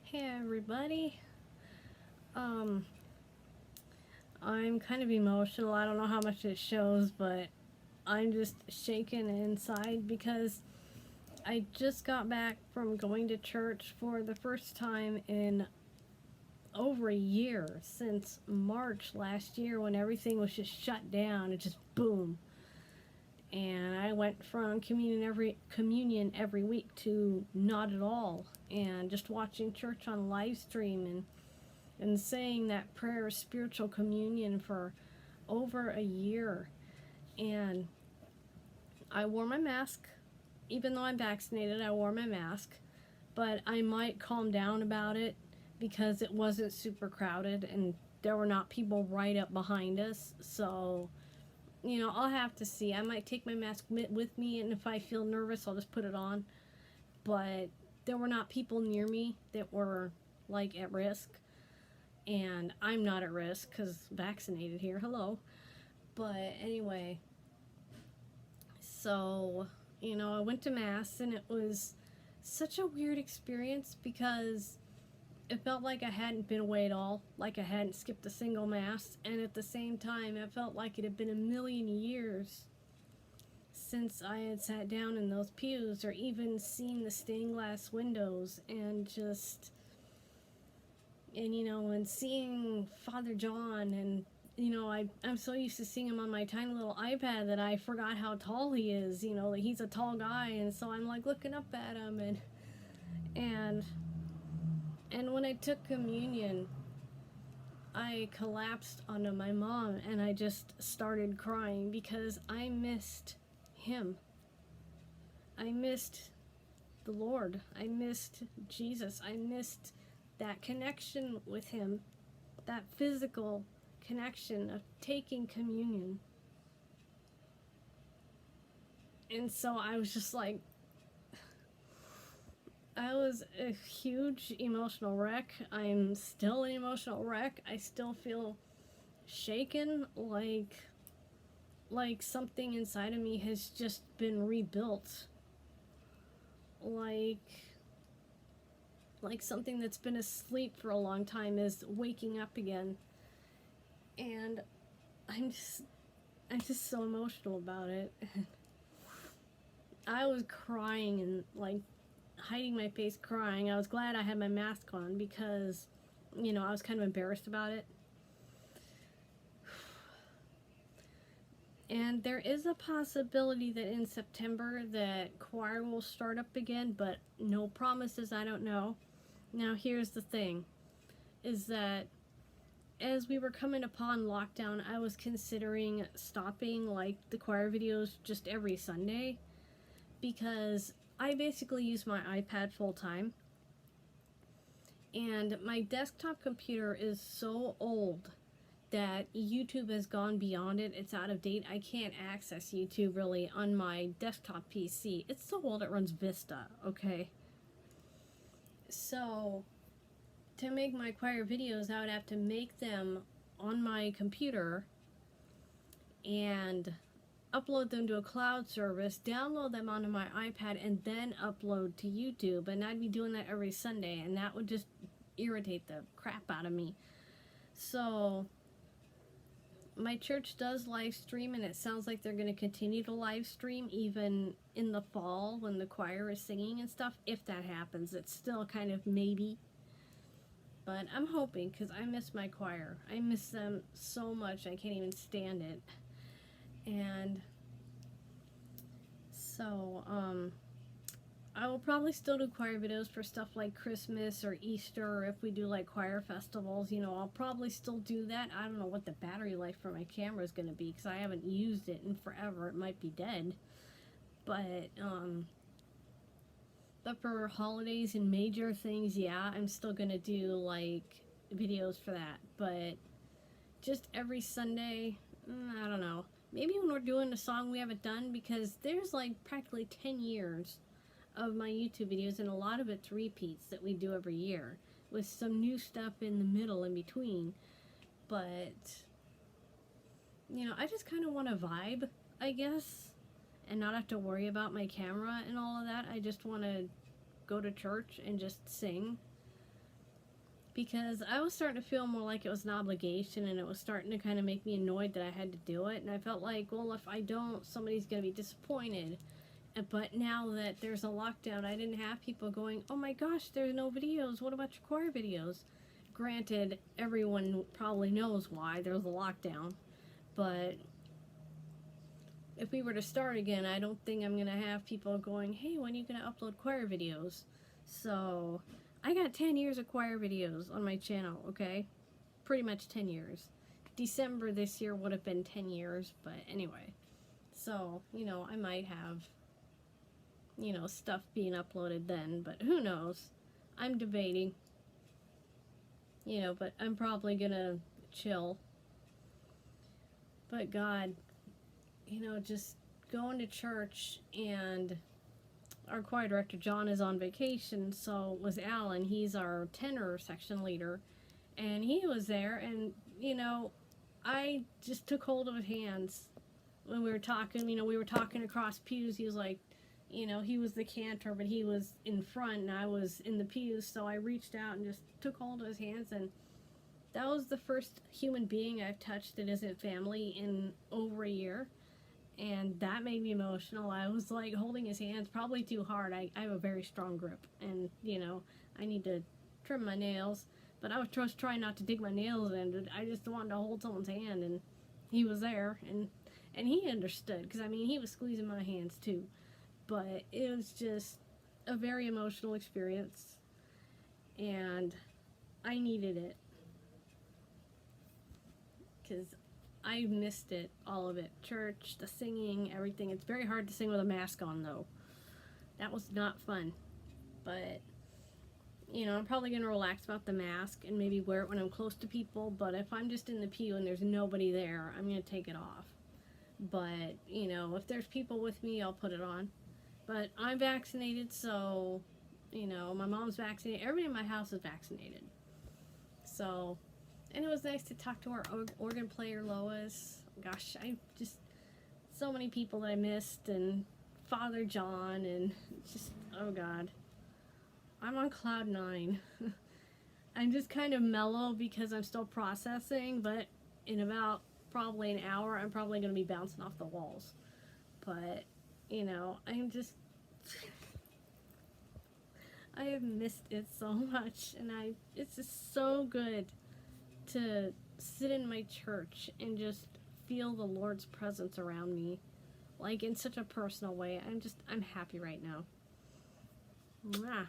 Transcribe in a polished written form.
Hey everybody. Um, I'm kind of emotional. I don't know how much it shows, but I'm just shaken inside because I just got back from going to church for the first time in over a year since March last year when everything was just shut down. It just boom. And I went from communion every week to not at all, and just watching church on live stream and saying that prayer, spiritual communion, for over a year. And I wore my mask. Even though I'm vaccinated, I wore my mask. But I might calm down about it because it wasn't super crowded and there were not people right up behind us. So, I'll have to see. I might take my mask with me, and if I feel nervous, I'll just put it on. But there were not people near me that were like at risk, and I'm not at risk because vaccinated here. Hello. But anyway, so I went to mass, and it was such a weird experience because it felt like I hadn't been away at all, like I hadn't skipped a single mass, and at the same time, it felt like it had been a million years since I had sat down in those pews or even seen the stained glass windows and seeing Father John. And I'm so used to seeing him on my tiny little iPad that I forgot how tall he is. Like, he's a tall guy, and so I'm like looking up at him. And when I took communion, I collapsed onto my mom and I just started crying because I missed him. I missed the Lord. I missed Jesus. I missed that connection with him, that physical connection of taking communion. And so I was just like, I was a huge emotional wreck. I'm still an emotional wreck. I still feel shaken, like something inside of me has just been rebuilt. Like something that's been asleep for a long time is waking up again. And I'm just so emotional about it. I was crying and like hiding my face crying. I was glad I had my mask on because I was kind of embarrassed about it. And there is a possibility that in September that choir will start up again, but no promises. I don't know. Now here's the thing, is that as we were coming upon lockdown, I was considering stopping like the choir videos just every Sunday, because I basically use my iPad full time, and my desktop computer is so old that YouTube has gone beyond it. It's out of date. I can't access YouTube really on my desktop PC. It's so old it runs Vista, okay? So, to make my choir videos, I would have to make them on my computer and upload them to a cloud service, download them onto my iPad, and then upload to YouTube. And I'd be doing that every Sunday, and that would just irritate the crap out of me. So my church does live stream, and it sounds like they're going to continue to live stream even in the fall when the choir is singing and stuff. If that happens, it's still kind of maybe, but I'm hoping, because I miss my choir. I miss them so much, I can't even stand it. And so I will probably still do choir videos for stuff like Christmas or Easter, or if we do like choir festivals, I'll probably still do that. I don't know what the battery life for my camera is going to be because I haven't used it in forever. It might be dead. But for holidays and major things, yeah, I'm still going to do like videos for that. But just every Sunday, I don't know. Maybe when we're doing a song we haven't done, because there's like practically 10 years of my YouTube videos, and a lot of it's repeats that we do every year with some new stuff in the middle in between. But I just kind of want to vibe, I guess, and not have to worry about my camera and all of that. I just want to go to church and just sing because I was starting to feel more like it was an obligation, and it was starting to kind of make me annoyed that I had to do it. And I felt like, well, if I don't, somebody's going to be disappointed. But now that there's a lockdown, I didn't have people going, oh my gosh, there's no videos. What about your choir videos? Granted, everyone probably knows why there's a lockdown. But if we were to start again, I don't think I'm going to have people going, hey, when are you going to upload choir videos? So I got 10 years of choir videos on my channel, okay? Pretty much 10 years. December this year would have been 10 years, but anyway. So, you know, I might have, you know, stuff being uploaded then, but who knows? I'm debating. You know, but I'm probably gonna chill. But God, you know, just going to church, and our choir director John is on vacation, so was Alan. He's our tenor section leader, and he was there, and you know, I just took hold of his hands when we were talking. You know, we were talking across pews. He was like, you know, he was the cantor, but he was in front and I was in the pews, so I reached out and just took hold of his hands, and that was the first human being I've touched that isn't family in over a year. And that made me emotional. I was like holding his hands probably too hard. I have a very strong grip, and you know, I need to trim my nails, but I was just trying not to dig my nails in. I just wanted to hold someone's hand, and he was there, and he understood, because I mean, he was squeezing my hands too. But it was just a very emotional experience, and I needed it, because I missed it, all of it. Church, the singing, everything. It's very hard to sing with a mask on, though. That was not fun. But, you know, I'm probably going to relax about the mask and maybe wear it when I'm close to people. But if I'm just in the pew and there's nobody there, I'm going to take it off. But, you know, if there's people with me, I'll put it on. But I'm vaccinated, so, you know, my mom's vaccinated. Everybody in my house is vaccinated. So, and it was nice to talk to our organ player, Lois. Gosh, I just, so many people that I missed, and Father John, and just, oh God. I'm on cloud 9. I'm just kind of mellow because I'm still processing, but in about probably an hour, I'm probably going to be bouncing off the walls. But, you know, I'm just, I have missed it so much, and it's just so good to sit in my church and just feel the Lord's presence around me, like in such a personal way. I'm happy right now. Mwah.